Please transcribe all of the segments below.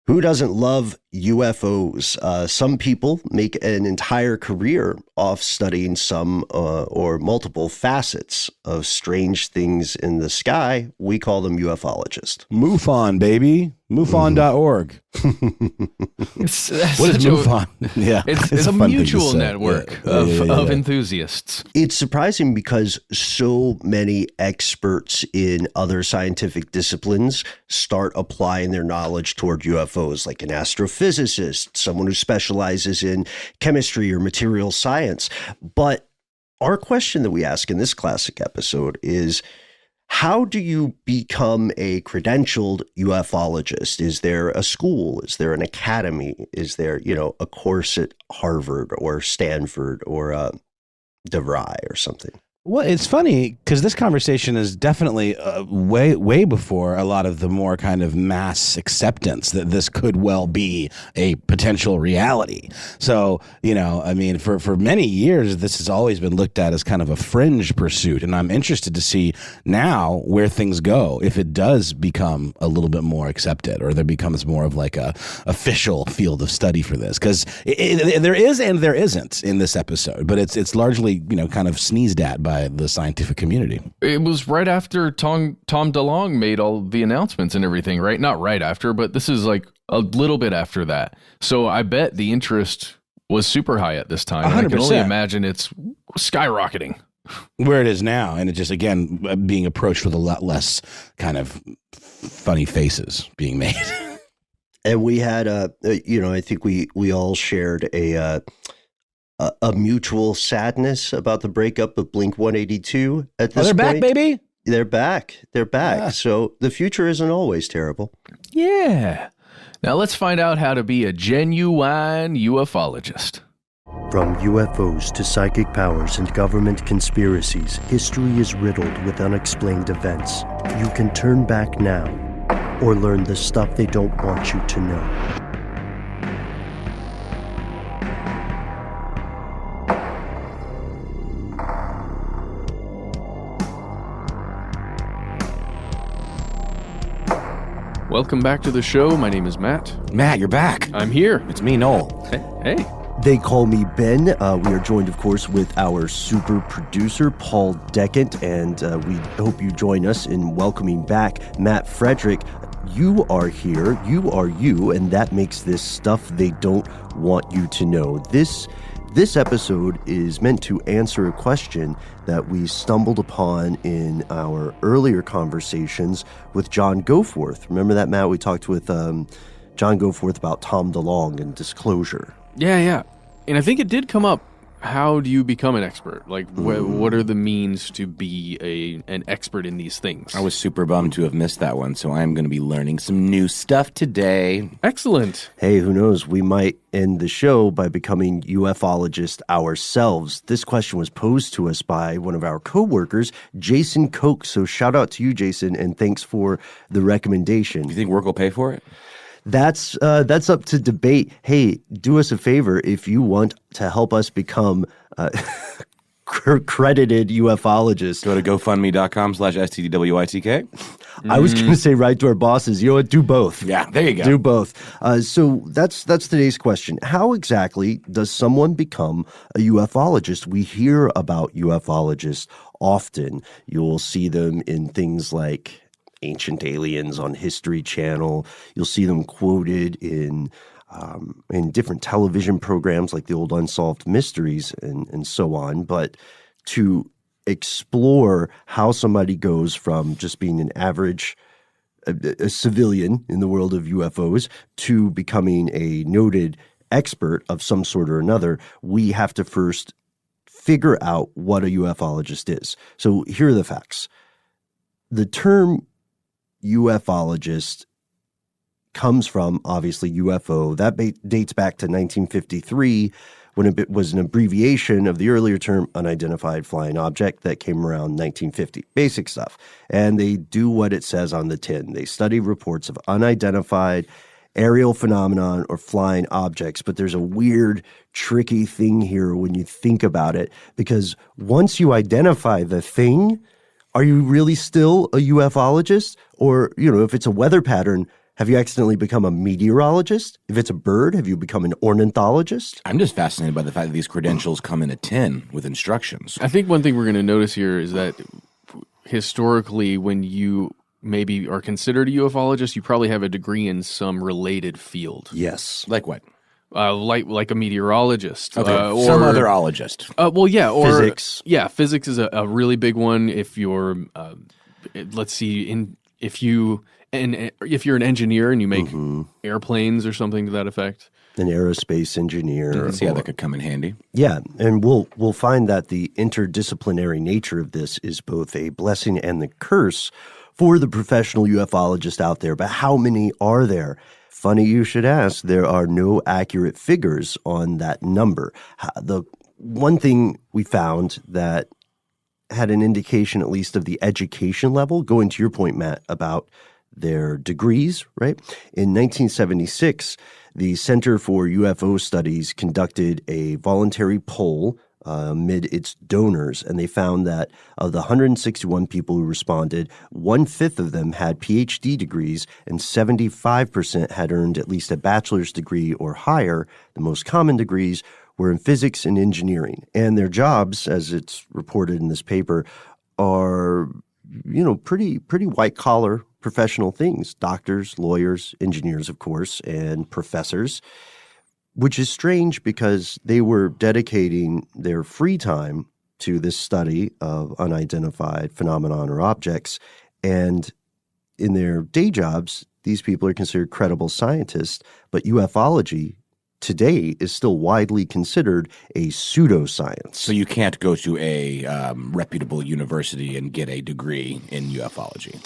Who doesn't love UFOs? Some people make an entire career off studying some or multiple facets of strange things in the sky. We call them ufologists. MUFON, baby. MUFON.org. What is MUFON? Yeah, it's a mutual network of enthusiasts. It's surprising because so many experts in other scientific disciplines start applying their knowledge toward UFOs, like an astrophysicist, someone who specializes in chemistry or material science. But our question that we ask in this classic episode is, how do you become a credentialed ufologist? Is there a school? Is there an academy? Is there, a course at Harvard or Stanford or DeVry or something? Well, it's funny because this conversation is definitely way before a lot of the more kind of mass acceptance that this could well be a potential reality. So, for many years, this has always been looked at as kind of a fringe pursuit. And I'm interested to see now where things go if it does become a little bit more accepted or there becomes more of like a official field of study for this. Because there is and there isn't in this episode, but it's largely, kind of sneezed at by the scientific community. It was right after Tom DeLonge made all the announcements and everything, right? Not right after, but this is like a little bit after that. So I bet the interest was super high at this time. 100%. I can only imagine it's skyrocketing. Where it is now, and it just, again, being approached with a lot less kind of funny faces being made. And we had, I think we all shared a mutual sadness about the breakup of Blink-182 at this point. They're back, baby. They're back. Yeah. So the future isn't always terrible. Yeah. Now let's find out how to be a genuine ufologist. From UFOs to psychic powers and government conspiracies, history is riddled with unexplained events. You can turn back now or learn the stuff they don't want you to know. Welcome back to the show. My name is Matt. Matt, you're back. I'm here. It's me, Noel. Hey. They call me Ben. We are joined, of course, with our super producer, Paul Decant, and we hope you join us in welcoming back Matt Frederick. You are here, you are you, and that makes this stuff they don't want you to know. This episode is meant to answer a question that we stumbled upon in our earlier conversations with John Goforth. Remember that, Matt? We talked with John Goforth about Tom DeLonge and disclosure. Yeah. And I think it did come up. How do you become an expert? Like, what are the means to be an expert in these things? I was super bummed to have missed that one, so I'm going to be learning some new stuff today. Excellent. Hey, who knows? We might end the show by becoming ufologists ourselves. This question was posed to us by one of our coworkers, Jason Koch. So shout out to you, Jason, and thanks for the recommendation. Do you think work will pay for it? That's up to debate. Hey, do us a favor if you want to help us become credited ufologists. Go to GoFundMe.com/stdwytk. I was going to say right to our bosses. You know what? Do both. Yeah, there you go. Do both. So that's today's question. How exactly does someone become a ufologist? We hear about ufologists often. You'll see them in things like Ancient Aliens on History Channel. You'll see them quoted in different television programs like the old Unsolved Mysteries and so on. But to explore how somebody goes from just being an average a civilian in the world of UFOs to becoming a noted expert of some sort or another, we have to first figure out what a ufologist is. So here are the facts. The term ufologist comes from, obviously, UFO. That dates back to 1953 when it was an abbreviation of the earlier term unidentified flying object that came around 1950. Basic stuff. And they do what it says on the tin. They study reports of unidentified aerial phenomenon or flying objects. But there's a weird, tricky thing here when you think about it, because once you identify the thing, are you really still a ufologist? Or, if it's a weather pattern, Have you accidentally become a meteorologist? If it's a bird, have you become an ornithologist? I'm just fascinated by the fact that these credentials come in a tin with instructions. I think one thing we're going to notice here is that historically, when you maybe are considered a ufologist, you probably have a degree in some related field. Yes. Like what? Like a meteorologist. Okay, or some other ologist. Well, yeah. Or, Physics. Yeah, physics is a really big one. If you're, let's see, if you're an engineer and you make airplanes or something to that effect. An aerospace engineer. Let's see how that could come in handy. Yeah, and we'll find that the interdisciplinary nature of this is both a blessing and the curse for the professional ufologist out there. But how many are there? Funny you should ask. There are no accurate figures on that number. The one thing we found that had an indication, at least, of the education level, going to your point, Matt, about their degrees, right? In 1976, the Center for UFO Studies conducted a voluntary poll amid its donors, and they found that of the 161 people who responded, 1/5 of them had PhD degrees and 75% had earned at least a bachelor's degree or higher. The most common degrees were in physics and engineering. And their jobs, as it's reported in this paper, are, pretty white-collar professional things. Doctors, lawyers, engineers, of course, and professors, which is strange because they were dedicating their free time to this study of unidentified phenomenon or objects. And in their day jobs, these people are considered credible scientists, but ufology today is still widely considered a pseudoscience. So you can't go to a reputable university and get a degree in ufology.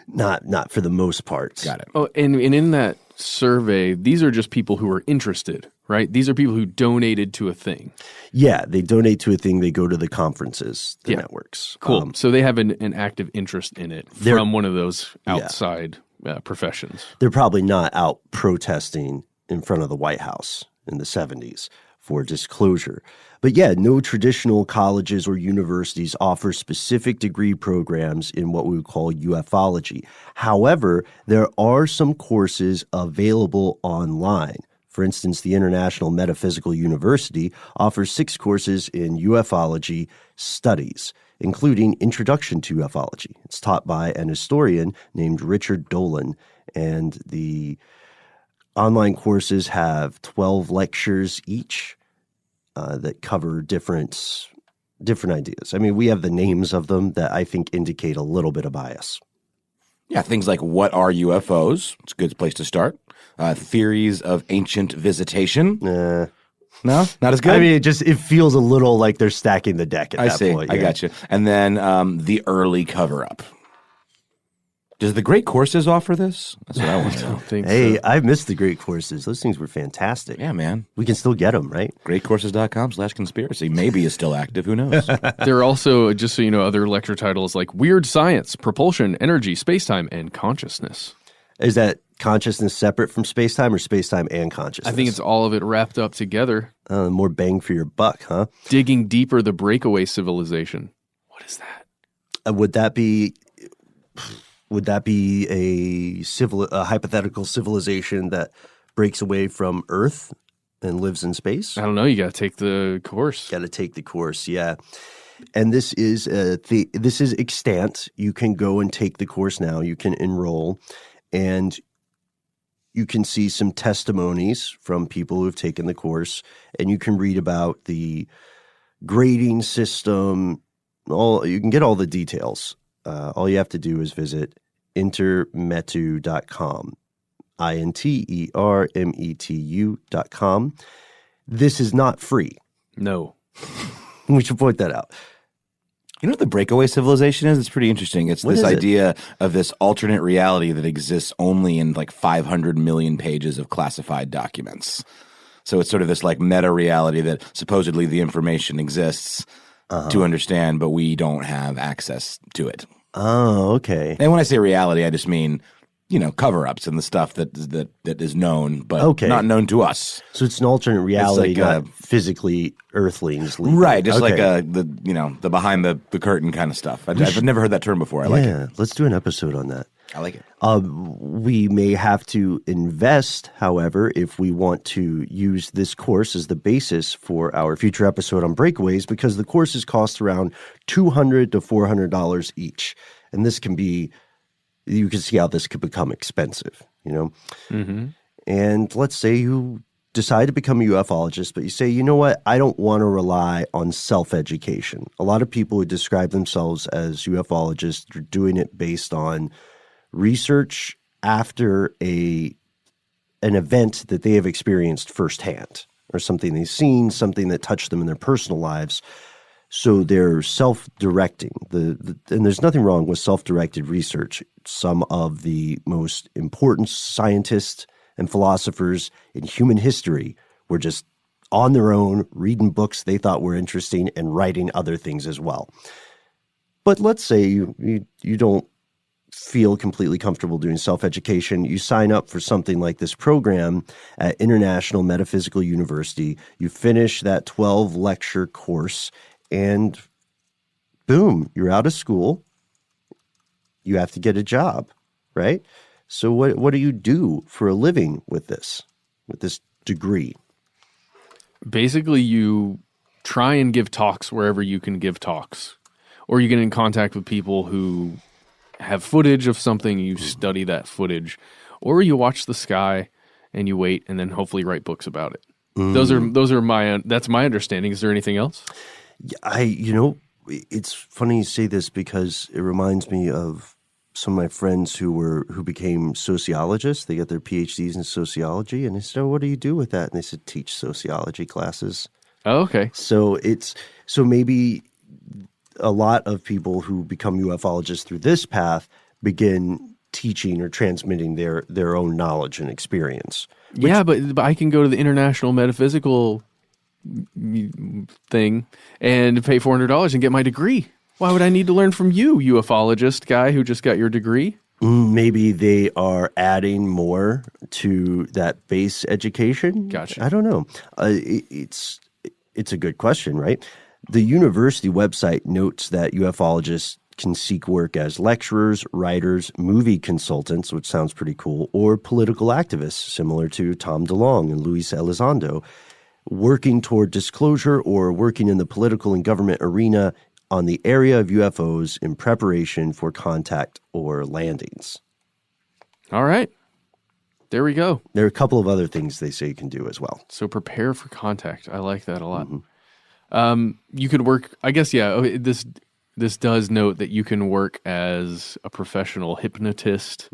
Not for the most part. Got it. Oh, and in that survey, these are just people who are interested, right? These are people who donated to a thing. Yeah, they donate to a thing. They go to the conferences, the networks. Cool. So they have an active interest in it from one of those outside professions. They're probably not out protesting in front of the White House in the 70s for disclosure. But yeah, no traditional colleges or universities offer specific degree programs in what we would call ufology. However, there are some courses available online. For instance, the International Metaphysical University offers 6 courses in ufology studies, including Introduction to Ufology. It's taught by an historian named Richard Dolan, and the online courses have 12 lectures each that cover different ideas. I mean, we have the names of them that I think indicate a little bit of bias. Yeah, things like what are UFOs? It's a good place to start. Theories of ancient visitation. No, not as good. I mean, it feels a little like they're stacking the deck at that point. I got you. And then the early cover-up. Does the Great Courses offer this? That's what I want to know. Hey, I missed the Great Courses. Those things were fantastic. Yeah, man. We can still get them, right? Greatcourses.com/conspiracy. Maybe is still active. Who knows? There are also, just so you know, other lecture titles like Weird Science, Propulsion, Energy, Spacetime, and Consciousness. Is that consciousness separate from spacetime or spacetime and consciousness? I think it's all of it wrapped up together. More bang for your buck, huh? Digging Deeper, the Breakaway Civilization. What is that? Would that be a hypothetical civilization that breaks away from Earth and lives in space? I don't know. You got to take the course. Got to take the course, yeah. And this is extant. You can go and take the course now. You can enroll, and you can see some testimonies from people who have taken the course, and you can read about the grading system. You can get all the details. All you have to do is visit intermetu.com, intermetu.com. This is not free. No. We should point that out. You know what the breakaway civilization is? It's pretty interesting. It's this idea of this alternate reality that exists only in like 500 million pages of classified documents. So it's sort of this like meta reality that supposedly the information exists to understand, but we don't have access to it. Oh, okay. And when I say reality, I just mean, cover-ups and the stuff that is known, but not known to us. So it's an alternate reality, not physically Earthlings. Right, just like the behind the curtain kind of stuff. I've never heard that term before. I like it. Yeah, let's do an episode on that. I like it. We may have to invest, however, if we want to use this course as the basis for our future episode on breakaways, because the courses cost around $200 to $400 each. And this can be, you can see how this could become expensive, you know? Mm-hmm. And let's say you decide to become a ufologist, but you say, you know what, I don't want to rely on self-education. A lot of people who describe themselves as ufologists are doing it based on research after an event that they have experienced firsthand, or something they've seen, something that touched them in their personal lives. So they're self-directing. And there's nothing wrong with self-directed research. Some of the most important scientists and philosophers in human history were just on their own, reading books they thought were interesting and writing other things as well. But let's say you don't feel completely comfortable doing self-education. You sign up for something like this program at International Metaphysical University. You finish that 12-lecture course, and boom, you're out of school. You have to get a job, right? So what do you do for a living with this degree? Basically, you try and give talks wherever you can give talks, or you get in contact with people who have footage of something, you study that footage, or you watch the sky and you wait and then hopefully write books about it. That's my understanding. Is there anything else? It's funny you say this because it reminds me of some of my friends who became sociologists. They got their PhDs in sociology, and I said, "Oh, what do you do with that?" And they said, "Teach sociology classes." Oh, okay. So maybe a lot of people who become ufologists through this path begin teaching or transmitting their own knowledge and experience. Yeah, but I can go to the International Metaphysical thing and pay $400 and get my degree. Why would I need to learn from you, ufologist guy who just got your degree? Maybe they are adding more to that base education. Gotcha. I don't know. It's a good question, right? The university website notes that ufologists can seek work as lecturers, writers, movie consultants, which sounds pretty cool, or political activists, similar to Tom DeLonge and Luis Elizondo, working toward disclosure or working in the political and government arena on the area of UFOs in preparation for contact or landings. All right. There we go. There are a couple of other things they say you can do as well. So prepare for contact. I like that a lot. Mm-hmm. You could work, I guess, yeah, this does note that you can work as a professional hypnotist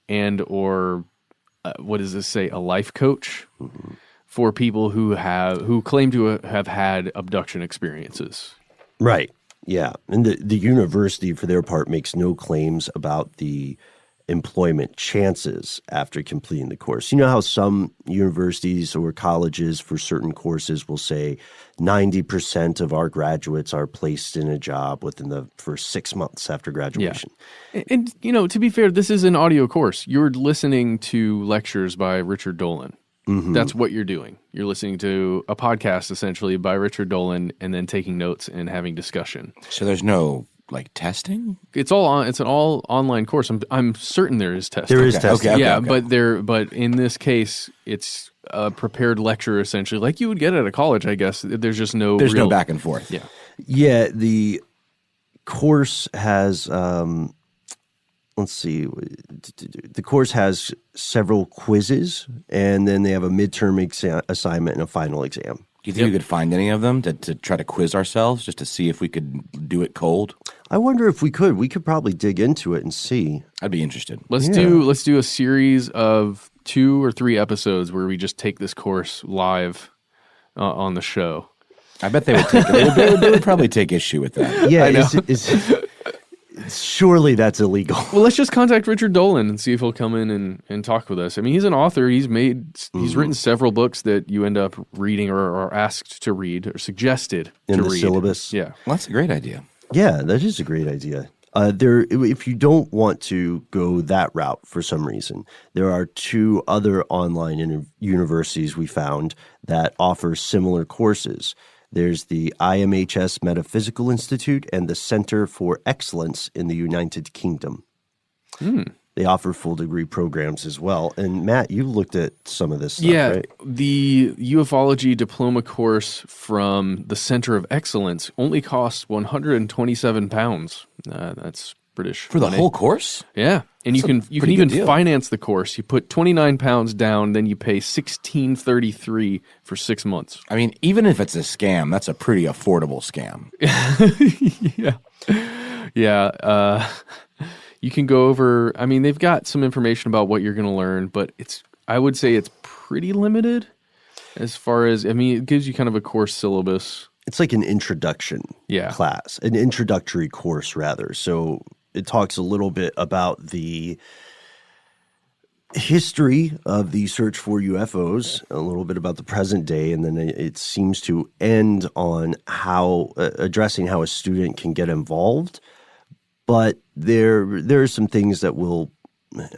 and or, what does this say, a life coach for people who claim to have had abduction experiences. Right. Yeah. And the university, for their part, makes no claims about the employment chances after completing the course. You know how some universities or colleges for certain courses will say 90% of our graduates are placed in a job within the first 6 months after graduation. Yeah. And, to be fair, this is an audio course. You're listening to lectures by Richard Dolan. Mm-hmm. That's what you're doing. You're listening to a podcast essentially by Richard Dolan and then taking notes and having discussion. So there's no testing? It's an all online course. I'm certain there is testing. There is testing. Okay. But in this case it's a prepared lecture essentially, like you would get at a college, I guess. There's just no no back and forth. Yeah. Yeah, the course has let's see. The course has several quizzes, and then they have a midterm assignment and a final exam. Do you think we could find any of them to try to quiz ourselves just to see if we could do it cold? I wonder if we could. We could probably dig into it and see. I'd be interested. Let's do a series of 2 or 3 episodes where we just take this course live on the show. I bet they would take it. They would probably take issue with that. Yeah, I know. Surely that's illegal. Well, let's just contact Richard Dolan and see if he'll come in and talk with us. I mean, he's an author. He's written several books that you end up reading or asked to read or suggested in to the read. Syllabus. Yeah. Well, that's a great idea. Yeah, that is a great idea. If you don't want to go that route for some reason, there are 2 other online universities we found that offer similar courses. There's the IMHS Metaphysical Institute and the Center for Excellence in the United Kingdom. They offer full degree programs as well. And Matt, you looked at some of this stuff, Yeah, right? the ufology diploma course from the Center of Excellence only costs £127. That's British For the money. whole course? Yeah, and you can pretty even good deal. finance the course. You put £29 down, then you pay $16.33 for 6 months. I mean, even if it's a scam, that's a pretty affordable scam. Yeah. You can go over. I mean, they've got some information about what you're going to learn, but I would say it's pretty limited as far as. I mean, it gives you kind of a course syllabus. It's like an introduction class, an introductory course, rather. So it talks a little bit about the history of the search for UFOs, a little bit about the present day, and then it seems to end on addressing how a student can get involved. But there are some things that will,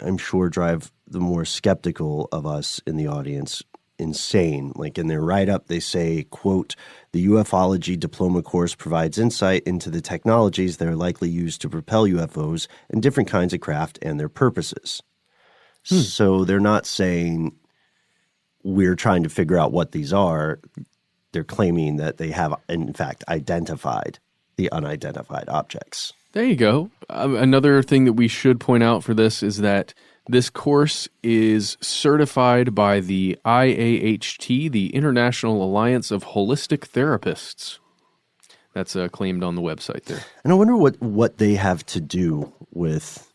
I'm sure, drive the more skeptical of us in the audience insane. Like in their write-up, they say, quote, "The ufology diploma course provides insight into the technologies that are likely used to propel UFOs and different kinds of craft and their purposes." So they're not saying we're trying to figure out what these are. They're claiming that they have, in fact, identified the unidentified objects. There you go. Another thing that we should point out for this is that this course is certified by the IAHT, the International Alliance of Holistic Therapists. That's claimed on the website there. And I wonder what they have to do with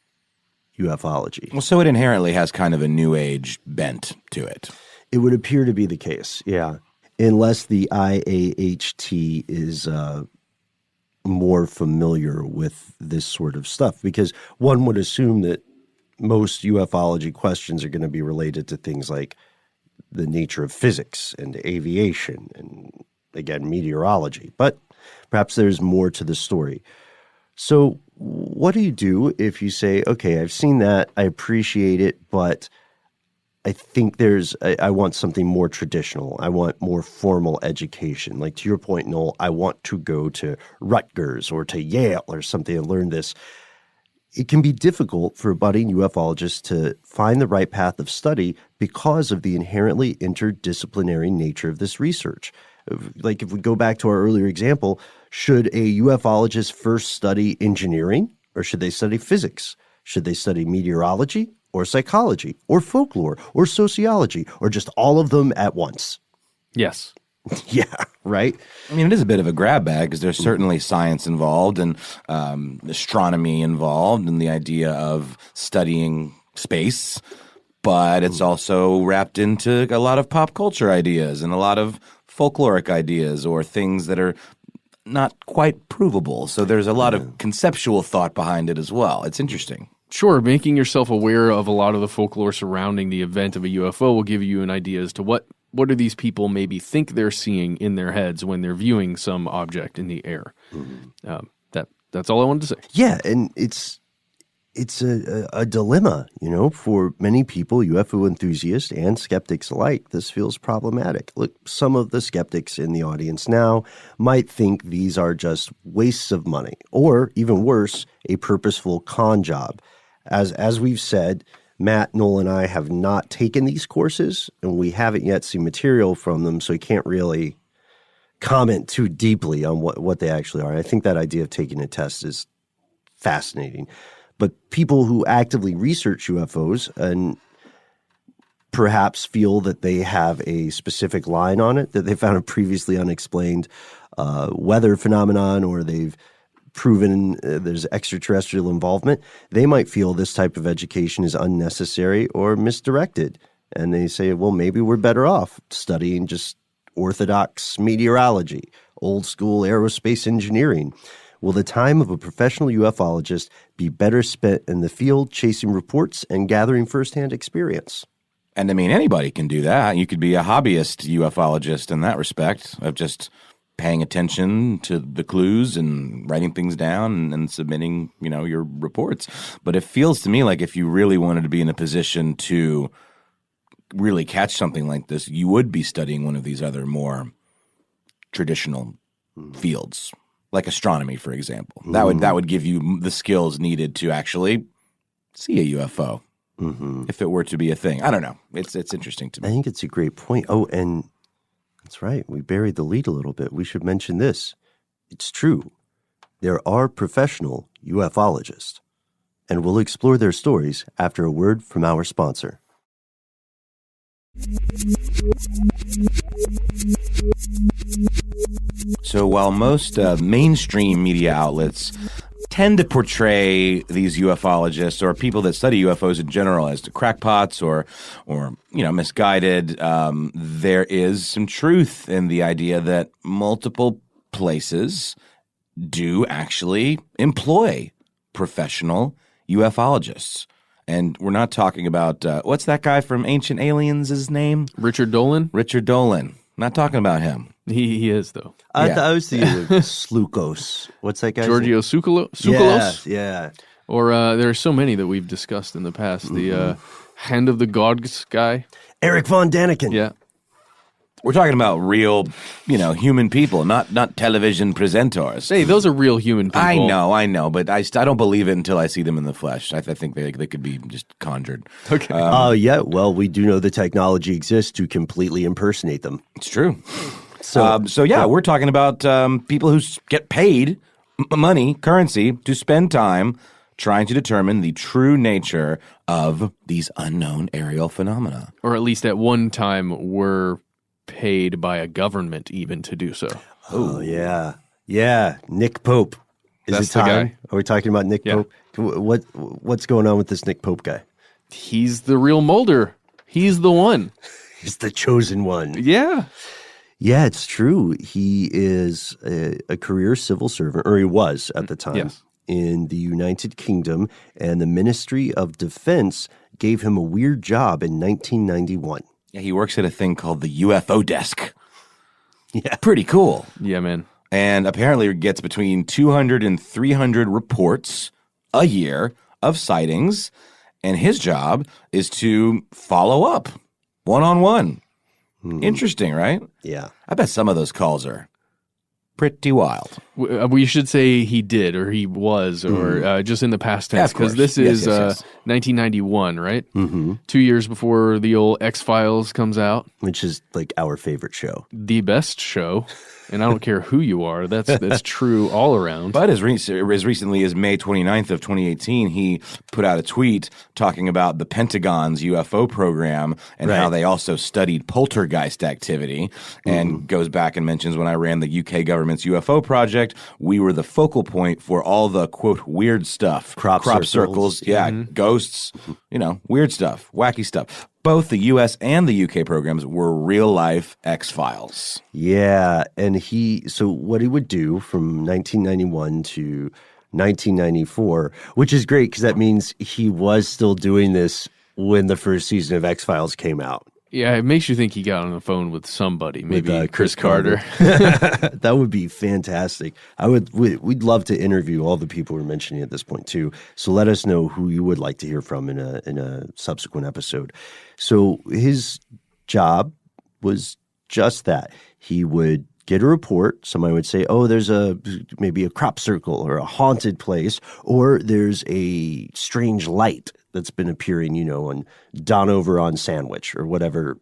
ufology. Well, so it inherently has kind of a new age bent to it. It would appear to be the case, yeah. Unless the IAHT is more familiar with this sort of stuff, because one would assume that most ufology questions are going to be related to things like the nature of physics and aviation and, again, meteorology. But perhaps there's more to the story. So what do you do if you say, okay, I've seen that, I appreciate it, but I think I want something more traditional. I want more formal education. Like to your point, Noel, I want to go to Rutgers or to Yale or something and learn this. It can be difficult for a budding ufologist to find the right path of study because of the inherently interdisciplinary nature of this research. Like if we go back to our earlier example, should a ufologist first study engineering or should they study physics? Should they study meteorology or psychology or folklore or sociology or just all of them at once? Yes. Yeah, right? I mean, it is a bit of a grab bag because there's certainly science involved and astronomy involved and the idea of studying space, but it's also wrapped into a lot of pop culture ideas and a lot of folkloric ideas or things that are not quite provable. So there's a lot of conceptual thought behind it as well. It's interesting. Sure, making yourself aware of a lot of the folklore surrounding the event of a UFO will give you an idea as to what do these people maybe think they're seeing in their heads when they're viewing some object in the air. That's all I wanted to say. Yeah, and it's a dilemma, for many people, UFO enthusiasts and skeptics alike. This feels problematic. Look, some of the skeptics in the audience now might think these are just wastes of money, or even worse, a purposeful con job. As we've said, Matt, Noel, and I have not taken these courses, and we haven't yet seen material from them, so we can't really comment too deeply on what they actually are. I think that idea of taking a test is fascinating. But people who actively research UFOs and perhaps feel that they have a specific line on it, that they found a previously unexplained weather phenomenon, or they've proven there's extraterrestrial involvement, they might feel this type of education is unnecessary or misdirected. And they say, well, maybe we're better off studying just orthodox meteorology, old school aerospace engineering. Will the time of a professional ufologist be better spent in the field chasing reports and gathering firsthand experience? And I mean, anybody can do that. You could be a hobbyist ufologist in that respect of just paying attention to the clues and writing things down and submitting, your reports. But it feels to me like if you really wanted to be in a position to really catch something like this, you would be studying one of these other more traditional fields, like astronomy, for example. That would give you the skills needed to actually see a UFO if it were to be a thing. I don't know. It's interesting to I me. think it's a great point. Oh, and that's right. We buried the lead a little bit. We should mention this. It's true. There are professional ufologists, and we'll explore their stories after a word from our sponsor. So while most mainstream media outlets tend to portray these ufologists or people that study UFOs in general as crackpots or misguided, there is some truth in the idea that multiple places do actually employ professional ufologists. And we're not talking about, what's that guy from Ancient Aliens' name? Richard Dolan? Richard Dolan. Not talking about him. He is, though. I was thinking of Sloukos. What's that guy? Giorgio Tsoukalos? Yeah. Or there are so many that we've discussed in the past. The Hand of the Gods guy. Eric Von Daniken. Yeah. We're talking about real, human people, not television presenters. Hey, those are real human people. I know, but I don't believe it until I see them in the flesh. I think they could be just conjured. Okay. Yeah. Well, we do know the technology exists to completely impersonate them. It's true. So yeah, we're talking about people who get paid money, currency, to spend time trying to determine the true nature of these unknown aerial phenomena. Or at least at one time were paid by a government even to do so. Oh, yeah. Yeah. Nick Pope. That's it the time? guy. Are we talking about Nick Yeah. Pope? What's going on with this Nick Pope guy? He's the real Mulder. He's the one. He's the chosen one. Yeah. Yeah, it's true. He is a career civil servant, or he was at the time, Yes. in the United Kingdom, and the Ministry of Defense gave him a weird job in 1991. Yeah, he works at a thing called the UFO desk. Yeah. Pretty cool. Yeah, man. And apparently it gets between 200 and 300 reports a year of sightings. And his job is to follow up one-on-one. Interesting, right? Yeah. I bet some of those calls are pretty wild. We should say he did, or he was, or just in the past tense, of course. because this Yes, is yes. 1991, right? Mm-hmm. 2 years before the old X-Files comes out. Which is like our favorite show. The best show, and I don't care who you are. That's true all around. But as recently as May 29th of 2018, he put out a tweet talking about the Pentagon's UFO program and how they also studied poltergeist activity, and goes back and mentions, when I ran the UK government's UFO project, we were the focal point for all the, quote, weird stuff. Crop circles. Yeah, ghosts, weird stuff, wacky stuff. Both the US and the UK programs were real-life X-Files. Yeah, and so what he would do from 1991 to 1994, which is great because that means he was still doing this when the first season of X-Files came out. Yeah, it makes you think he got on the phone with somebody, maybe With, Chris Carter. That would be fantastic. We'd love to interview all the people we're mentioning at this point too. So let us know who you would like to hear from in a subsequent episode. So his job was just that. He would get a report. Somebody would say, oh, there's maybe a crop circle or a haunted place, or there's a strange light that's been appearing, on Donover-on-Sandwich or whatever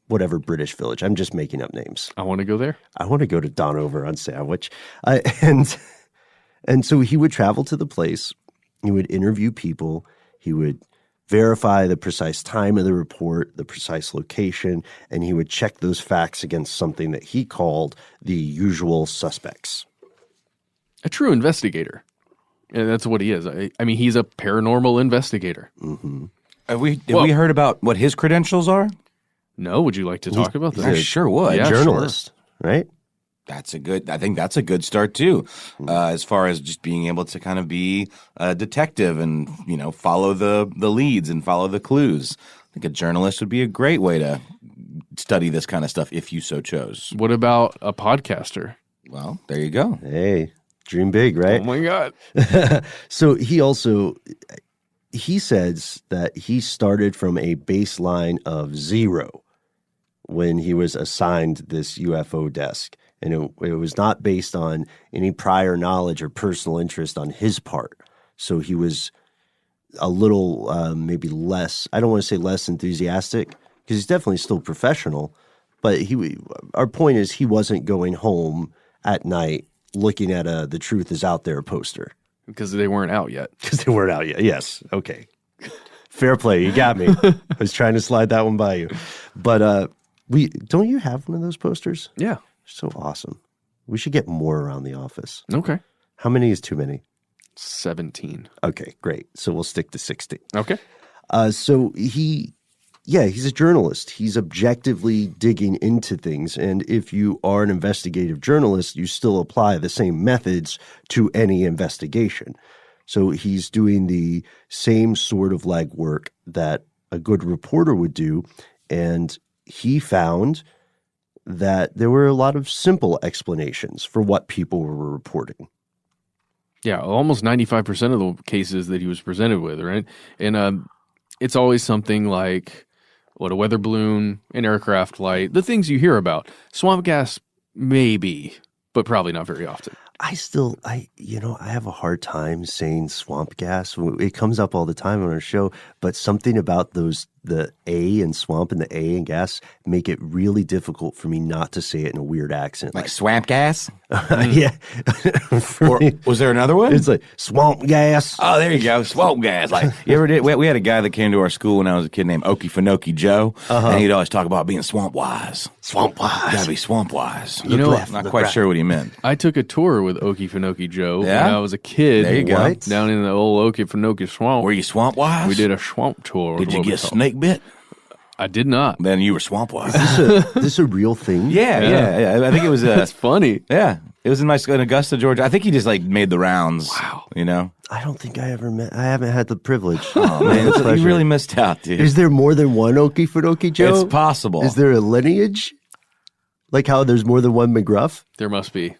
British village. I'm just making up names. I want to go there. I want to go to Donover-on-Sandwich. And so he would travel to the place. He would interview people. He would verify the precise time of the report, the precise location, and he would check those facts against something that he called the usual suspects. A true investigator. And that's what he is. I mean, he's a paranormal investigator. Mm-hmm. Have we heard about what his credentials are? No, would you like to talk about that? I sure would. Yeah, Journalist, right? I think that's a good start too, as far as just being able to kind of be a detective and, follow the leads and follow the clues. I think a journalist would be a great way to study this kind of stuff if you so chose. What about a podcaster? Well, there you go. Hey, dream big, right? Oh my God. So he says that he started from a baseline of 0 when he was assigned this UFO desk. And it was not based on any prior knowledge or personal interest on his part. So he was a little maybe less, I don't want to say less enthusiastic, because he's definitely still professional, but our point is he wasn't going home at night looking at the Truth Is Out There poster. Because they weren't out yet. Because they weren't out yet. Yes. Okay. Fair play. You got me. I was trying to slide that one by you. But don't you have one of those posters? Yeah. So awesome. We should get more around the office. Okay. How many is too many? 17. Okay, great. So we'll stick to 60. Okay. So he's a journalist. He's objectively digging into things. And if you are an investigative journalist, you still apply the same methods to any investigation. So he's doing the same sort of legwork that a good reporter would do. And he found that there were a lot of simple explanations for what people were reporting. Yeah, almost 95% of the cases that he was presented with, right? And it's always something like a weather balloon, an aircraft light, the things you hear about. Swamp gas, maybe, but probably not very often. I have a hard time saying swamp gas. It comes up all the time on our show, but something about the A in swamp and the A in gas make it really difficult for me not to say it in a weird accent. Like swamp gas? Yeah. Or was there another one? It's like swamp gas. Oh, there you go. Swamp gas. Like you ever did? We had a guy that came to our school when I was a kid named Okefenokee Joe, and he'd always talk about being swamp wise. Swamp wise. Gotta be swamp wise. Not quite sure what he meant. I took a tour with Okefenokee Joe Yeah? when I was a kid. There you go. What? Down in the old Okefenokee swamp. Were you swamp wise? We did a swamp tour. Did you get snake bit? I did not. Then you were swamp wise. This a real thing? Yeah. I think it was. That's funny. Yeah, it was in Augusta, Georgia. I think he just made the rounds. Wow. You know. I don't think I ever met. I haven't had the privilege. Oh man, you pleasure. really missed out, dude. Is there more than one Okefenokee Joe? It's possible. Is there a lineage? Like how there's more than one McGruff? There must be.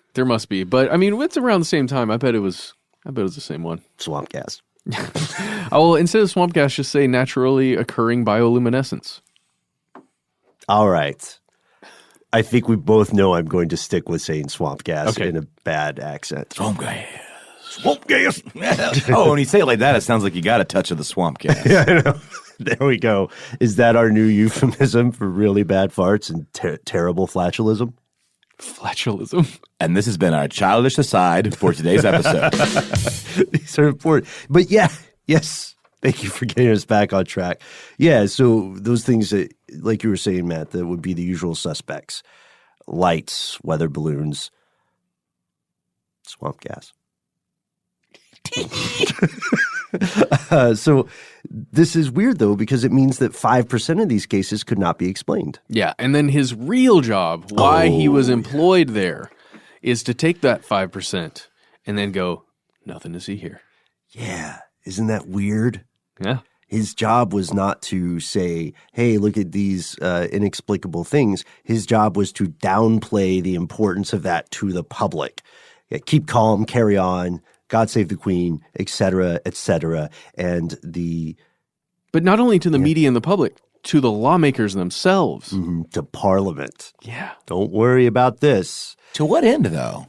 But I mean, it's around the same time. I bet it was the same one. Swamp gas. Well, instead of swamp gas, just say naturally occurring bioluminescence. All right. I think we both know I'm going to stick with saying swamp gas Okay. in a bad accent. Swamp gas. Swamp gas. Oh, when you say it like that, it sounds like you got a touch of the swamp gas. Yeah, I know. There we go. Is that our new euphemism for really bad farts and terrible flatulism? Flatulism. And this has been our childish aside for today's episode. These are important. But yes. Thank you for getting us back on track. Yeah, so those things that, like you were saying, Matt, that would be the usual suspects. Lights, weather balloons, swamp gas. So this is weird, though, because it means that 5% of these cases could not be explained. Yeah, and then his real job, why he was employed there, is to take that 5% and then go, nothing to see here. Yeah, isn't that weird? Yeah. His job was not to say, hey, look at these inexplicable things. His job was to downplay the importance of that to the public. Yeah, keep calm, carry on, God save the Queen, et cetera, et cetera. And But not only to the media and the public, to the lawmakers themselves. to Parliament. Yeah. Don't worry about this. To what end, though?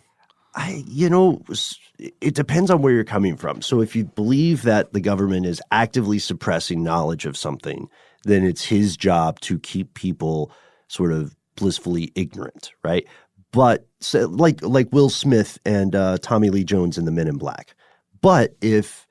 It depends on where you're coming from. So if you believe that the government is actively suppressing knowledge of something, then it's his job to keep people sort of blissfully ignorant, right? But so, like Will Smith and Tommy Lee Jones in the Men in Black. But if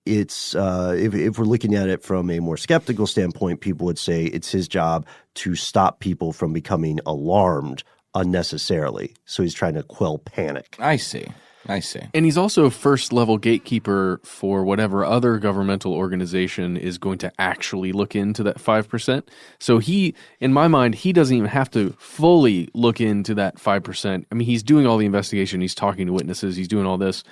it's if we're looking at it from a more skeptical standpoint, people would say it's his job to stop people from becoming alarmed unnecessarily. So he's trying to quell panic. I see. And he's also first-level gatekeeper for whatever other governmental organization is going to actually look into that 5%. So he, in my mind, he doesn't even have to fully look into that 5%. I mean, he's doing all the investigation. He's talking to witnesses. He's doing all this.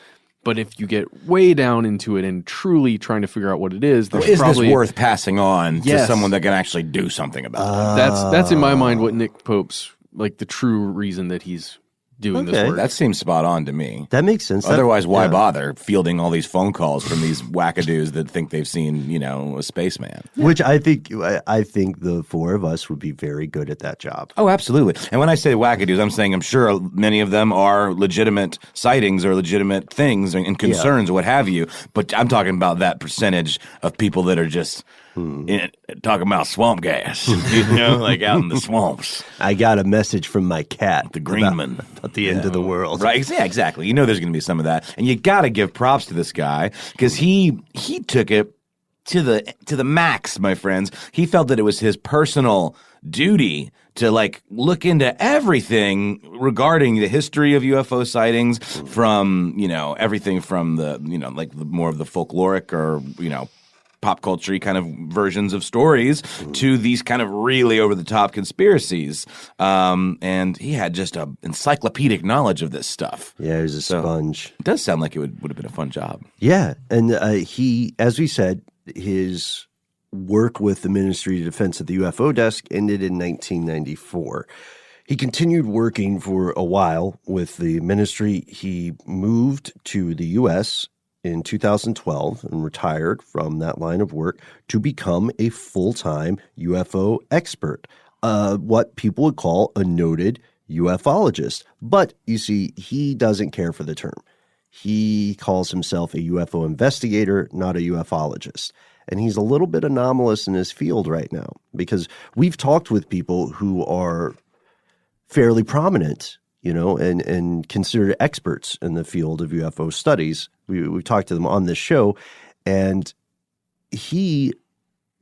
But if you get way down into it and truly trying to figure out what it is, there's Is probably this worth passing on to Yes. someone that can actually do something about it? that's in my mind what Nick Pope's like the true reason that he's doing this work. That seems spot on to me. That makes sense. Otherwise, why bother fielding all these phone calls from these wackadoos that think they've seen, a spaceman? Which I think the four of us would be very good at that job. Oh, absolutely. And when I say wackadoos, I'm sure many of them are legitimate sightings or legitimate things and concerns or what have you. But I'm talking about that percentage of people that are just talking about swamp gas, like out in the swamps. I got a message from my cat, the Greenman, about the end of the world. Right? Yeah, exactly. There's going to be some of that, and you got to give props to this guy because he took it to the max, my friends. He felt that it was his personal duty to look into everything regarding the history of UFO sightings, from everything from the the more of the folkloric or pop culture kind of versions of stories to these kind of really over the top conspiracies. And he had just a encyclopedic knowledge of this stuff. Yeah, he was a sponge. It does sound like it would have been a fun job. Yeah. And he, as we said, his work with the Ministry of Defense at the UFO desk ended in 1994. He continued working for a while with the ministry. He moved to the U.S. in 2012 and retired from that line of work to become a full-time UFO expert, what people would call a noted ufologist. But you see, he doesn't care for the term. He calls himself a UFO investigator, not a ufologist. And he's a little bit anomalous in his field right now because we've talked with people who are fairly prominent, and considered experts in the field of UFO studies. We've talked to them on this show, and he,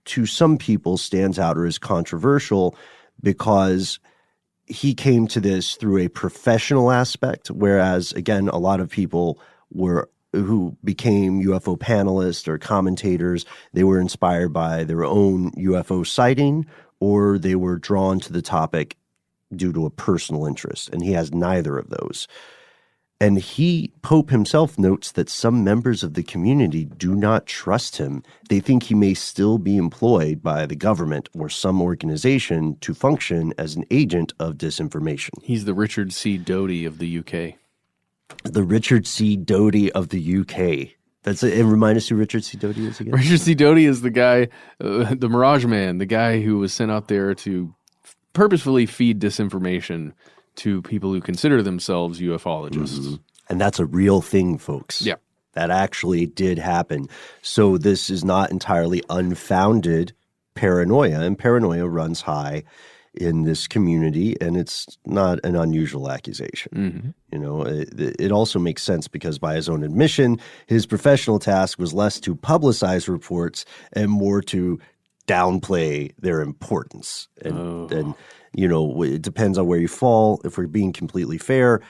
to some people, stands out or is controversial because he came to this through a professional aspect, whereas, again, a lot of people who became UFO panelists or commentators, they were inspired by their own UFO sighting or they were drawn to the topic due to a personal interest, and he has neither of those. And Pope himself notes that some members of the community do not trust him. They think he may still be employed by the government or some organization to function as an agent of disinformation. He's the Richard C. Doty of the UK. The Richard C. Doty of the UK. And remind us who Richard C. Doty is again? Richard C. Doty is the guy, the Mirage Man, the guy who was sent out there to purposefully feed disinformation to people who consider themselves ufologists. Mm-hmm. And that's a real thing, folks. Yeah. That actually did happen. So this is not entirely unfounded paranoia, and paranoia runs high in this community, and it's not an unusual accusation. Mm-hmm. It also makes sense because by his own admission, his professional task was less to publicize reports and more to downplay their importance. And it depends on where you fall. If we're being completely fair,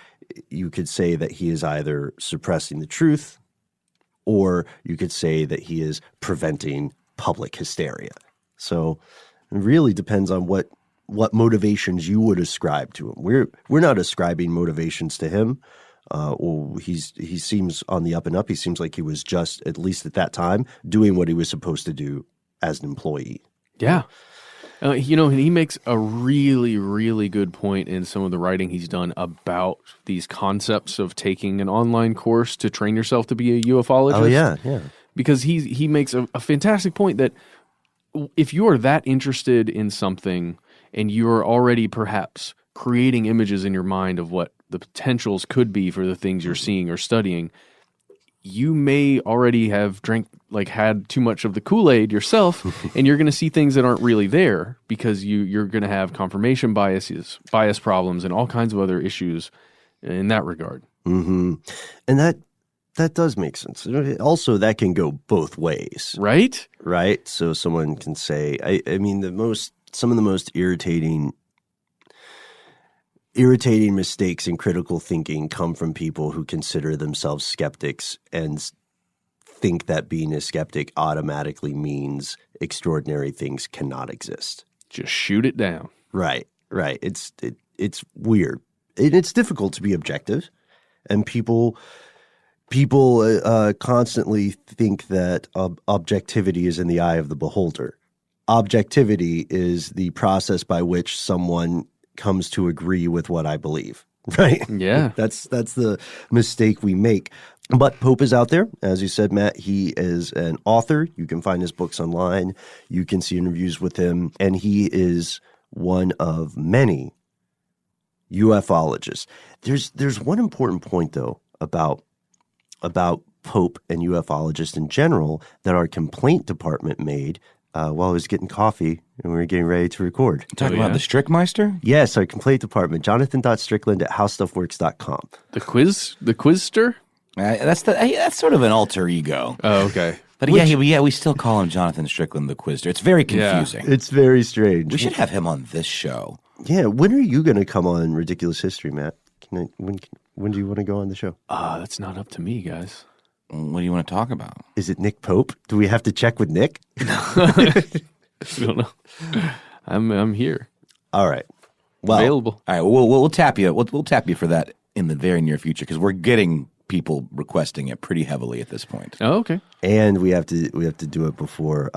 you could say that he is either suppressing the truth or you could say that he is preventing public hysteria. So it really depends on what motivations you would ascribe to him. We're not ascribing motivations to him. He seems on the up and up. He seems like he was just, at least at that time, doing what he was supposed to do as an employee. Yeah. He makes a really, really good point in some of the writing he's done about these concepts of taking an online course to train yourself to be a ufologist. Oh, yeah. Because he makes a fantastic point that if you are that interested in something and you are already perhaps creating images in your mind of what the potentials could be for the things you're seeing or studying, you may already have had too much of the Kool-Aid yourself, and you're going to see things that aren't really there because you're going to have confirmation bias problems, and all kinds of other issues in that regard. Mm-hmm. And that does make sense. Also, that can go both ways. Right? Right? So someone can say, some of the most irritating mistakes in critical thinking come from people who consider themselves skeptics and think that being a skeptic automatically means extraordinary things cannot exist. Just shoot it down. Right. It's weird. It's difficult to be objective, and people constantly think that objectivity is in the eye of the beholder. Objectivity is the process by which someone comes to agree with what I believe. right? Yeah. That's the mistake we make. But Pope is out there. As you said, Matt, he is an author. You can find his books online. You can see interviews with him. And he is one of many ufologists. There's one important point, though, about Pope and ufologists in general that our complaint department made while I was getting coffee and we were getting ready to record. Talking about the Strickmeister? Yes, our complaint department, jonathan.strickland@howstuffworks.com. The quizster? That's sort of an alter ego. Oh, okay. But we still call him Jonathan Strickland the Quizster. It's very confusing. It's very strange. We should have him on this show. Yeah, when are you going to come on Ridiculous History, Matt? When do you want to go on the show? That's not up to me, guys. What do you want to talk about? Is it Nick Pope? Do we have to check with Nick? I don't know. I'm here. All right. Well, Available. All right, we'll tap you. We'll tap you for that in the very near future because we're getting people requesting it pretty heavily at this point. Oh, okay. and we have to do it before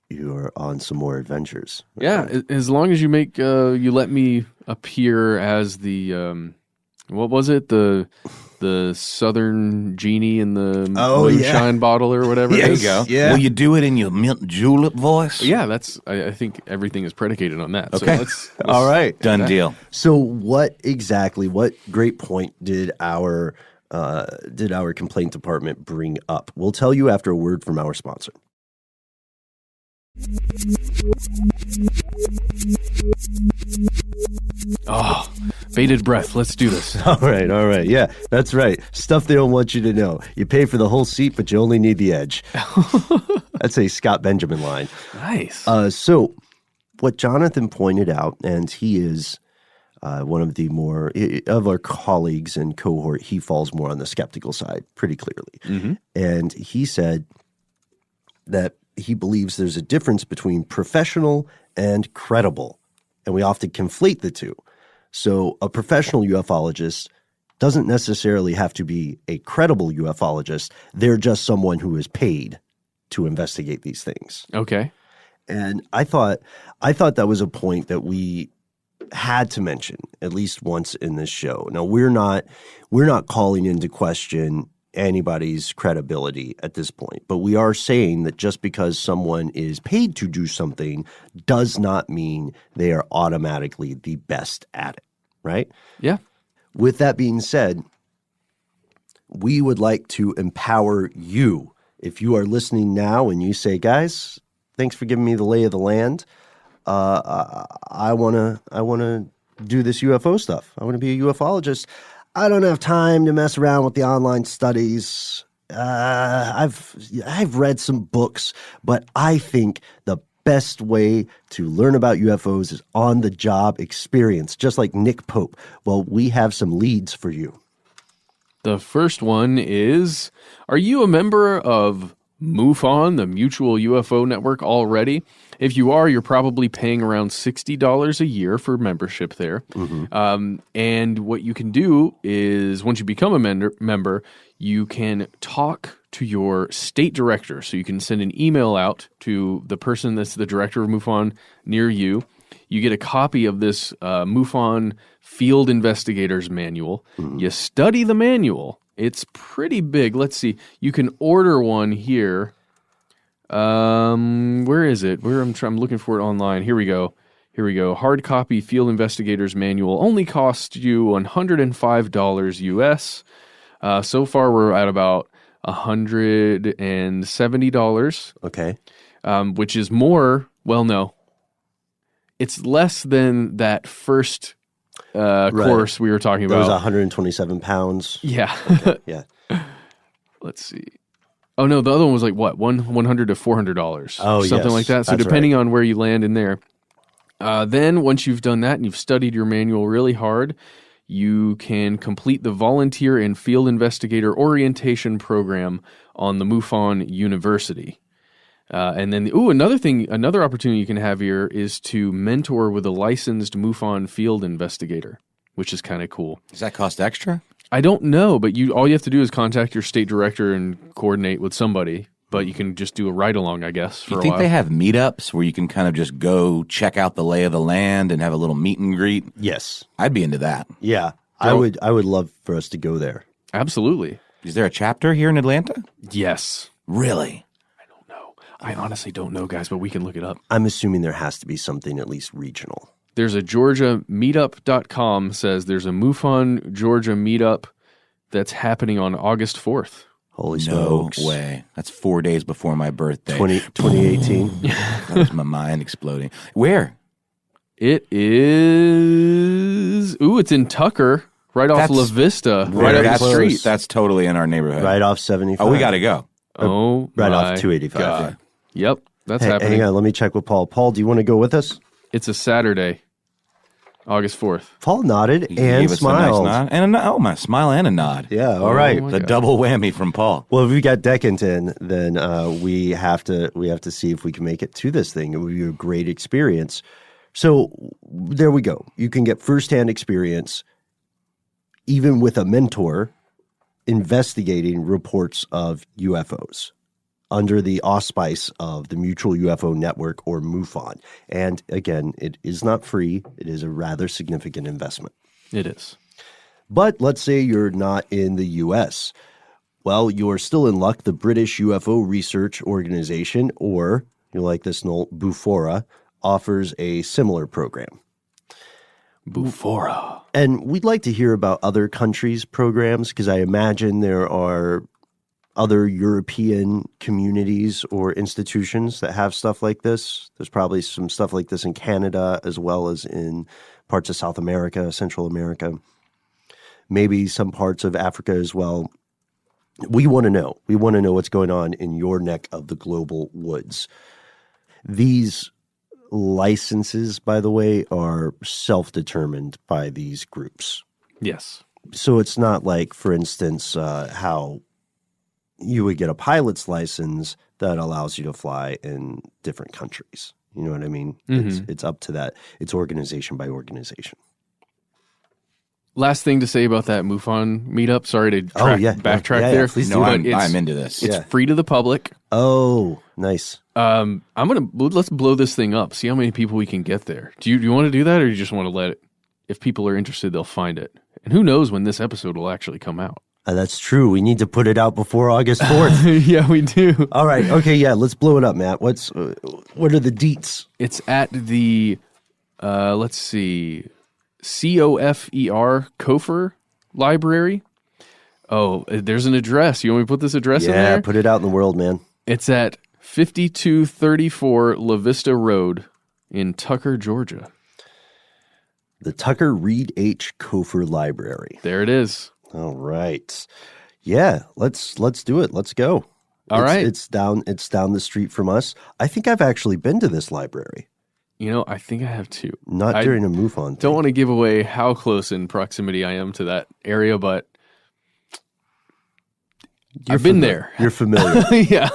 you're on some more adventures. Yeah, as long as you make you let me appear as the what was it, the Southern genie in the moonshine bottle or whatever. Yes, There you go. yeah. Will you do it in your mint julep voice? Yeah, that's. I think everything is predicated on that. Okay. So let's All right. Done deal. So what great point did our complaint department bring up? We'll tell you after a word from our sponsor. Oh, bated breath. Let's do this. All right. Yeah, that's right. Stuff they don't want you to know. You pay for the whole seat, but you only need the edge. That's a Scott Benjamin line. Nice. So what Jonathan pointed out, and he is one of the more of our colleagues and cohort, he falls more on the skeptical side pretty clearly. Mm-hmm. And he said that he believes there's a difference between professional and credible, and we often conflate the two. So a professional ufologist doesn't necessarily have to be a credible ufologist. They're just someone who is paid to investigate these things. Okay. And I thought that was a point that we had to mention at least once in this show. Now, we're not calling into question anybody's credibility at this point, but we are saying that just because someone is paid to do something does not mean they are automatically the best at it, right? Yeah. With that being said, we would like to empower you. If you are listening now and you say, guys, thanks for giving me the lay of the land, I wanna do this UFO stuff. I want to be a ufologist. I don't have time to mess around with the online studies. I've read some books, but I think the best way to learn about UFOs is on-the-job experience, just like Nick Pope. Well, we have some leads for you. The first one is, are you a member of MUFON, the Mutual UFO Network, already? If you are, you're probably paying around $60 a year for membership there. Mm-hmm. And what you can do is, once you become a member, you can talk to your state director. So you can send an email out to the person that's the director of MUFON near you. You get a copy of this MUFON Field Investigators Manual. Mm-hmm. You study the manual. It's pretty big. Let's see. You can order one here. Where is it? I'm looking for it online. Here we go. Hard copy Field Investigators Manual only costs you $105 US. So far we're at about $170. Okay. Which is more. Well, no, it's less than that first course we were talking That was about. 127 pounds. Yeah. Okay, yeah. Let's see. Oh no, the other one was like what, $100 to $400, something yes, like that. So that's depending on where you land in there, then once you've done that and you've studied your manual really hard, you can complete the volunteer and field investigator orientation program on the MUFON University. And then, another opportunity you can have here is to mentor with a licensed MUFON field investigator, which is kind of cool. Does that cost extra? I don't know, but all you have to do is contact your state director and coordinate with somebody. But you can just do a ride-along, I guess, for a while. You think they have meetups where you can kind of just go check out the lay of the land and have a little meet and greet? Yes. I'd be into that. Yeah. I would love for us to go there. Absolutely. Is there a chapter here in Atlanta? Yes. Really? I honestly don't know, guys, but we can look it up. I'm assuming there has to be something at least regional. There's a GeorgiaMeetup.com says there's a MUFON Georgia meetup that's happening on August 4th. Holy No smokes. way. That's 4 days before my birthday. 2018. That was my mind exploding. Where? It is... Ooh, it's in Tucker, right off La Vista, right up That's the street. That's totally in our neighborhood. Right off 75. Oh, we got to go. Oh, right my off 285. God. Yep, that's Hey, happening. hang on, let me check with Paul. Paul, do you want to go with us? It's a Saturday, August 4th. Paul nodded He and gave us a nice smiled. nod. And my smile and a nod. Yeah, all right. my The God. double whammy from Paul. Well, if we got Deccanton, then we have to see if we can make it to this thing. It would be a great experience. So there we go. You can get firsthand experience, even with a mentor, investigating reports of UFOs under the auspice of the Mutual UFO Network, or MUFON. And again, it is not free. It is a rather significant investment. It is. But let's say you're not in the U.S. Well, you're still in luck. The British UFO Research Organization, or you like this, Noel, BUFORA, offers a similar program. Bufora. And we'd like to hear about other countries' programs, because I imagine there are other European communities or institutions that have stuff like this. There's probably some stuff like this in Canada, as well as in parts of South America, Central America, maybe some parts of Africa as well. We want to know. We want to know what's going on in your neck of the global woods. These licenses, by the way, are self-determined by these groups. Yes. So it's not like, for instance, how you would get a pilot's license that allows you to fly in different countries. You know what I mean? It's up to that. It's organization by organization. Last thing to say about that MUFON meetup. Sorry to backtrack Yeah, there. please No, do. I'm into this. It's Yeah. free to the public. Oh, nice. Let's blow this thing up. See how many people we can get there. Do you want to do that, or you just want to let it? If people are interested, they'll find it. And who knows when this episode will actually come out? That's true. We need to put it out before August 4th. Yeah, we do. All right. Okay. Yeah. Let's blow it up, Matt. What are the deets? It's at the let's see, COFER Library. Oh, there's an address. You want me to put this address in Yeah. there? Put it out in the world, man. It's at 5234 La Vista Road in Tucker, Georgia. The Tucker Reed H. Kofer Library. There it is. All right. Yeah. Let's do it. Let's go. All right. It's down the street from us. I think I've actually been to this library. You know, I think I have too. Not during a MUFON thing. Don't want to give away how close in proximity I am to that area, but I've been there. You're familiar. Yeah.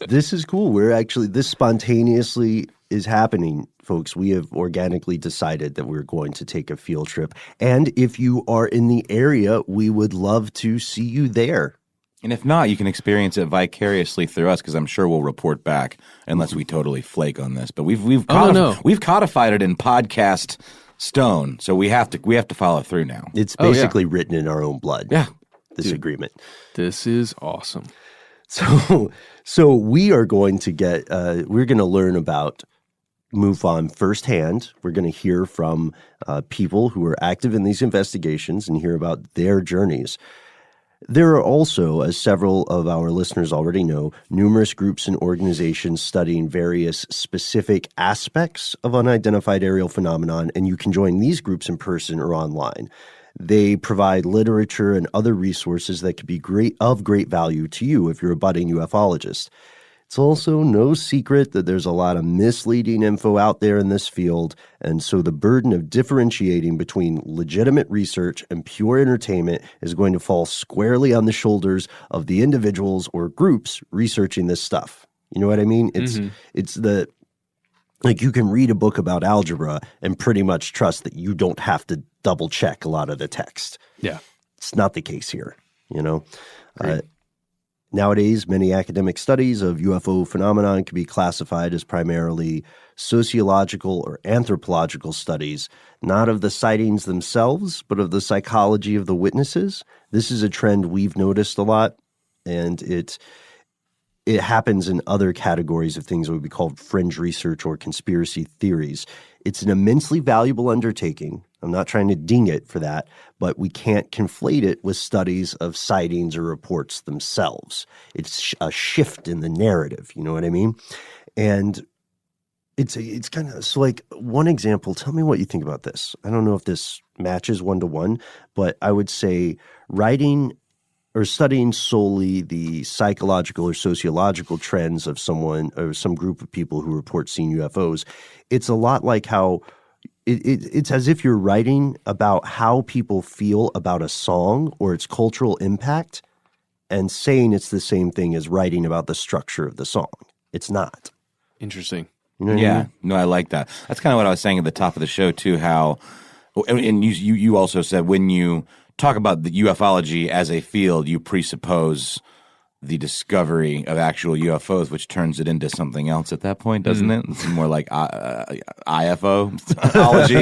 This is cool. This spontaneously is happening, folks. We have organically decided that we're going to take a field trip. And if you are in the area, we would love to see you there. And if not, you can experience it vicariously through us, because I'm sure we'll report back unless we totally flake on this. But we've codified it in podcast stone, so we have to follow through now. It's basically written in our own blood. Yeah. This agreement. This is awesome. So we are going to we're going to learn about MUFON firsthand. We're going to hear from people who are active in these investigations and hear about their journeys. There are also, as several of our listeners already know, numerous groups and organizations studying various specific aspects of unidentified aerial phenomenon, and you can join these groups in person or online. They provide literature and other resources that could be of great value to you if you're a budding ufologist. It's also no secret that there's a lot of misleading info out there in this field, and so the burden of differentiating between legitimate research and pure entertainment is going to fall squarely on the shoulders of the individuals or groups researching this stuff. You know what I mean? It's like you can read a book about algebra and pretty much trust that you don't have to double check a lot of the text. Yeah. It's not the case here, you know? Nowadays, many academic studies of UFO phenomenon can be classified as primarily sociological or anthropological studies, not of the sightings themselves, but of the psychology of the witnesses. This is a trend we've noticed a lot, and it happens in other categories of things that would be called fringe research or conspiracy theories. It's an immensely valuable undertaking. I'm not trying to ding it for that, but we can't conflate it with studies of sightings or reports themselves. It's a shift in the narrative, you know what I mean? And it's kind of, so like one example, tell me what you think about this. I don't know if this matches one-to-one, but I would say writing or studying solely the psychological or sociological trends of someone or some group of people who report seeing UFOs, it's a lot like how it's as if you're writing about how people feel about a song or its cultural impact and saying it's the same thing as writing about the structure of the song. It's not. Interesting. You know what I mean? No, I like that. That's kind of what I was saying at the top of the show too, how, and you also said when you talk about the ufology as a field, you presuppose the discovery of actual UFOs, which turns it into something else at that point, doesn't it? It's more like IFO-ology,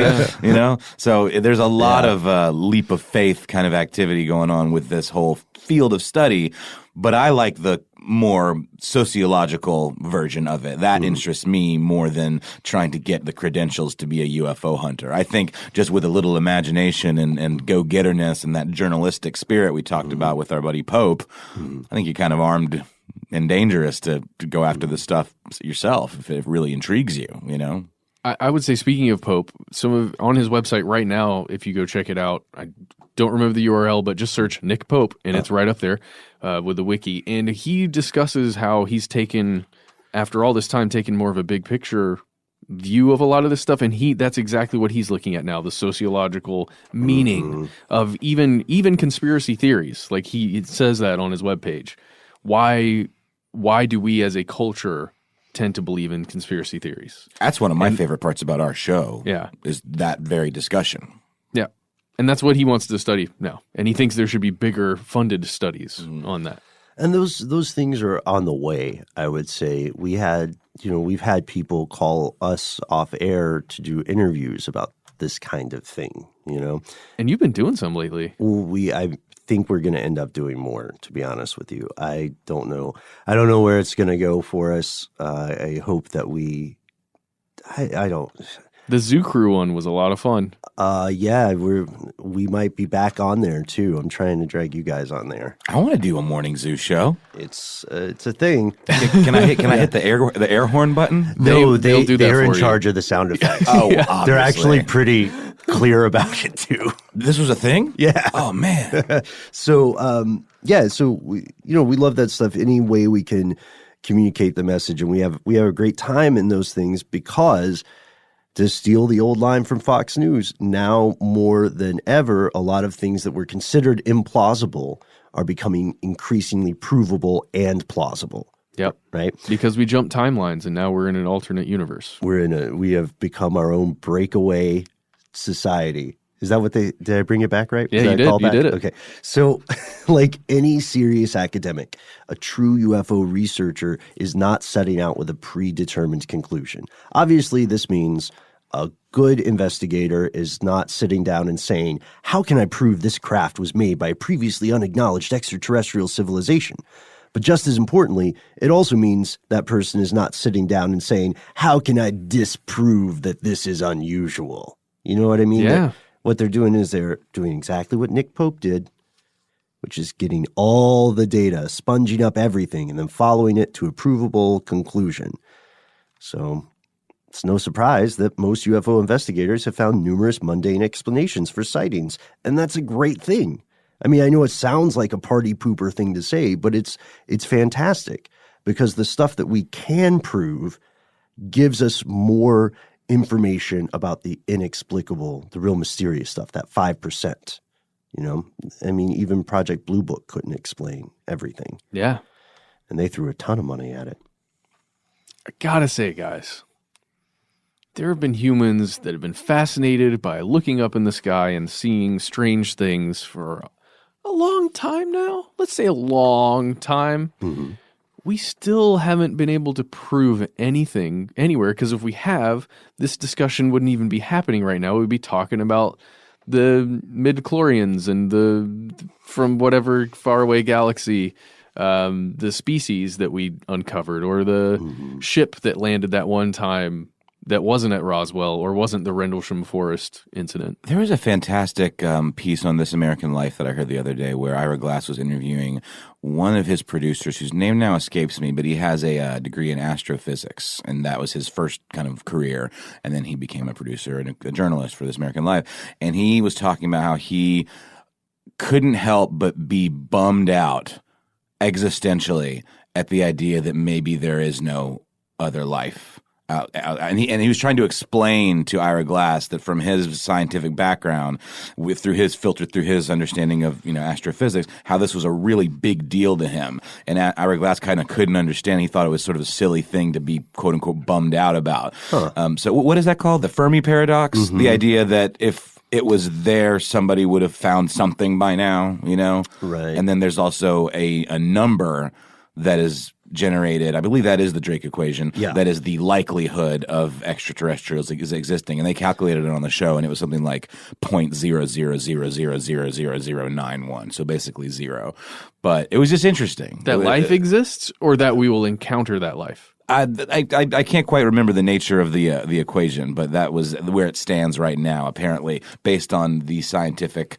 you know? So there's a lot of leap of faith kind of activity going on with this whole field of study, but I like the more sociological version of it. That interests me more than trying to get the credentials to be a UFO hunter. I think just with a little imagination and go-getterness and that journalistic spirit we talked about with our buddy Pope, I think you're kind of armed and dangerous to go after the stuff yourself if it really intrigues you, you know? I would say, speaking of Pope, on his website right now, if you go check it out, I don't remember the URL, but just search Nick Pope, and it's right up there with the wiki. And he discusses how he's taken, after all this time, taken more of a big picture view of a lot of this stuff, and that's exactly what he's looking at now, the sociological meaning of even conspiracy theories. Like he says that on his webpage. Why do we as a culture tend to believe in conspiracy theories? That's one of my favorite parts about our show. Yeah. Is that very discussion. Yeah. And that's what he wants to study now. And he thinks there should be bigger funded studies on that. And those things are on the way, I would say. We've had people call us off air to do interviews about this kind of thing, you know. And you've been doing some lately. I think we're going to end up doing more, to be honest with you. I don't know where it's going to go for us. I hope that I don't. The Zoo Crew one was a lot of fun. Yeah, we might be back on there too. I'm trying to drag you guys on there. I want to do a morning zoo show. It's a thing. Can I hit the air horn button? No, they'll do that they're in for charge of the sound effects. Oh, They're actually pretty clear about it too. This was a thing? Yeah. Oh man. So we love that stuff. Any way we can communicate the message, and we have a great time in those things, because to steal the old line from Fox News, now more than ever, a lot of things that were considered implausible are becoming increasingly provable and plausible. Yep. Right? Because we jumped timelines and now we're in an alternate universe. We have become our own breakaway society. Is that what did I bring it back right? Yeah, you did it. Okay. So like any serious academic, a true UFO researcher is not setting out with a predetermined conclusion. Obviously, this means a good investigator is not sitting down and saying, how can I prove this craft was made by a previously unacknowledged extraterrestrial civilization? But just as importantly, it also means that person is not sitting down and saying, how can I disprove that this is unusual? You know what I mean? Yeah. What they're doing is they're doing exactly what Nick Pope did, which is getting all the data, sponging up everything, and then following it to a provable conclusion. So it's no surprise that most UFO investigators have found numerous mundane explanations for sightings, and that's a great thing. I mean, I know it sounds like a party pooper thing to say, but it's fantastic, because the stuff that we can prove gives us more information about the inexplicable, the real mysterious stuff, that 5%. You know, I mean, even Project Blue Book couldn't explain everything. Yeah. And they threw a ton of money at it. I gotta say, guys, there have been humans that have been fascinated by looking up in the sky and seeing strange things for a long time now, let's say a long time, we still haven't been able to prove anything anywhere, because if we have, this discussion wouldn't even be happening right now. We'd be talking about the midichlorians and from whatever faraway galaxy, the species that we uncovered, or the ship that landed that one time that wasn't at Roswell or wasn't the Rendlesham Forest incident. There was a fantastic piece on This American Life that I heard the other day where Ira Glass was interviewing one of his producers, whose name now escapes me, but he has a degree in astrophysics, and that was his first kind of career. And then he became a producer and a journalist for This American Life. And he was talking about how he couldn't help but be bummed out existentially at the idea that maybe there is no other life out. And he was trying to explain to Ira Glass that from his scientific background, through his understanding of astrophysics, how this was a really big deal to him. And Ira Glass kind of couldn't understand. He thought it was sort of a silly thing to be quote unquote bummed out about. So what is that called? The Fermi paradox? The idea that if it was there, somebody would have found something by now, Right. And then there's also a number that is generated. I believe that is the Drake equation. Yeah. That is the likelihood of extraterrestrials existing. And they calculated it on the show, and it was something like 0.00000091. So basically zero. But it was just interesting. That life exists, or that we will encounter that life? I can't quite remember the nature of the equation, but that was where it stands right now. Apparently, based on the scientific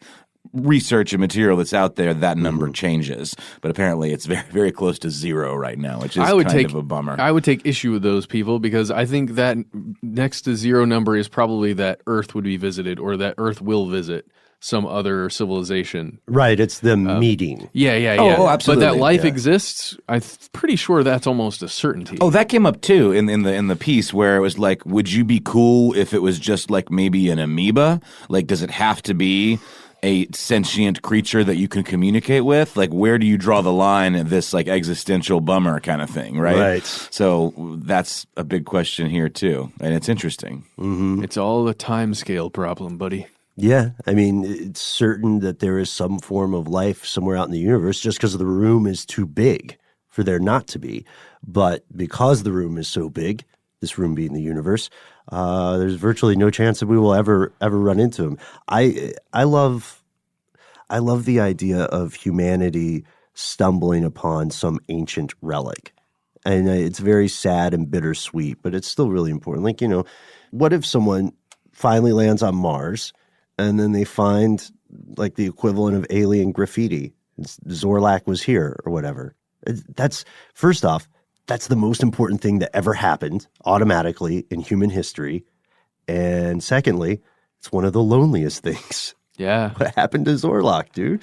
research and material that's out there, that number changes. But apparently, it's very, very close to zero right now, which is kind of a bummer. I would take issue with those people, because I think that next to zero number is probably that Earth would be visited, or that Earth will visit some other civilization. Right, it's the meeting. Yeah. Oh, absolutely. But that life exists, I'm pretty sure that's almost a certainty. Oh, that came up too in the piece, where it was like, would you be cool if it was just like maybe an amoeba? Like, does it have to be a sentient creature that you can communicate with? Like, where do you draw the line at this like existential bummer kind of thing, right? Right. So that's a big question here too, and it's interesting. It's all a time scale problem, buddy. Yeah, I mean, it's certain that there is some form of life somewhere out in the universe, just because the room is too big for there not to be. But because the room is so big, this room being the universe, there's virtually no chance that we will ever run into them. I love the idea of humanity stumbling upon some ancient relic. And it's very sad and bittersweet, but it's still really important. Like, what if someone finally lands on Mars, and then they find like the equivalent of alien graffiti? Zorlak was here or whatever. That's, first off, that's the most important thing that ever happened automatically in human history. And secondly, it's one of the loneliest things. Yeah. What happened to Zorlak, dude?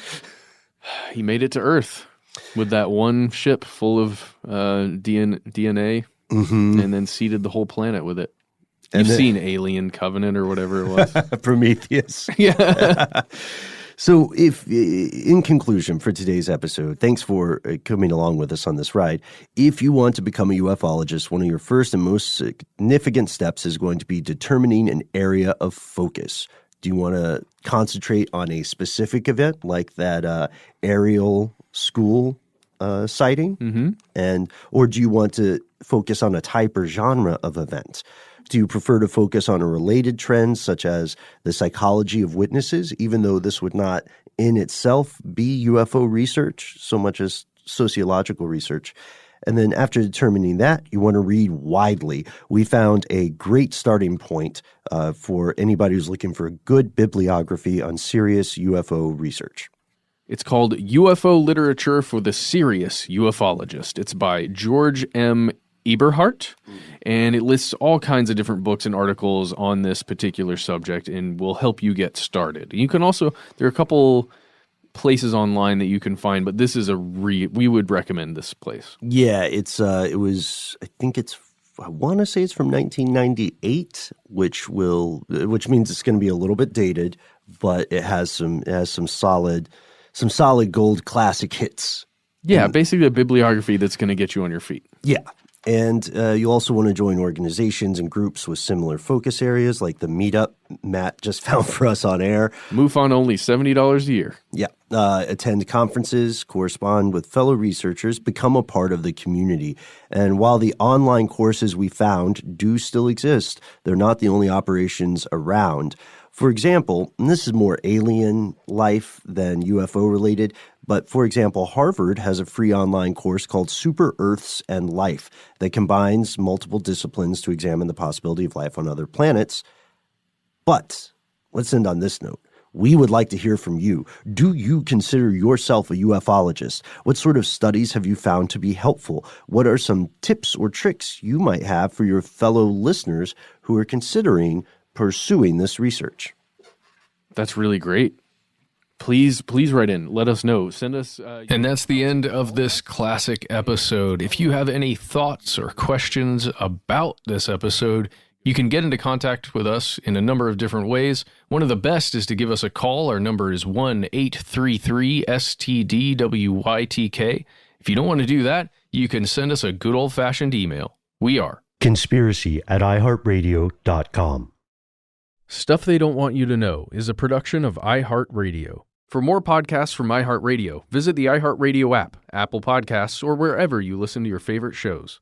He made it to Earth with that one ship full of DNA, and then seeded the whole planet with it. You've seen Alien Covenant or whatever it was. Prometheus. Yeah. So in conclusion for today's episode, thanks for coming along with us on this ride. If you want to become a ufologist, one of your first and most significant steps is going to be determining an area of focus. Do you want to concentrate on a specific event like that aerial school sighting? Or do you want to focus on a type or genre of event? Do you prefer to focus on a related trend such as the psychology of witnesses, even though this would not in itself be UFO research so much as sociological research? And then after determining that, you want to read widely. We found a great starting point for anybody who's looking for a good bibliography on serious UFO research. It's called UFO Literature for the Serious Ufologist. It's by George M. Eberhardt, and it lists all kinds of different books and articles on this particular subject and will help you get started. You can also, there are a couple places online that you can find, but this is we would recommend this place. Yeah, I want to say it's from 1998, which means it's going to be a little bit dated, but it has some solid gold classic hits. Yeah, basically a bibliography that's going to get you on your feet. Yeah. And you also want to join organizations and groups with similar focus areas like the meetup Matt just found for us on air. MUFON only $70 a year. Yeah. Attend conferences, correspond with fellow researchers, become a part of the community. And while the online courses we found do still exist, they're not the only operations around. For example, and this is more alien life than UFO related, but for example, Harvard has a free online course called Super Earths and Life that combines multiple disciplines to examine the possibility of life on other planets. But let's end on this note. We would like to hear from you. Do you consider yourself a ufologist? What sort of studies have you found to be helpful? What are some tips or tricks you might have for your fellow listeners who are considering pursuing this research? That's really great. Please write in. Let us know. Send us. And that's the end of this classic episode. If you have any thoughts or questions about this episode, you can get into contact with us in a number of different ways. One of the best is to give us a call. Our number is 1-833-STDWYTK. If you don't want to do that, you can send us a good old-fashioned email. We are conspiracy@iHeartRadio.com. Stuff They Don't Want You to Know is a production of iHeartRadio. For more podcasts from iHeartRadio, visit the iHeartRadio app, Apple Podcasts, or wherever you listen to your favorite shows.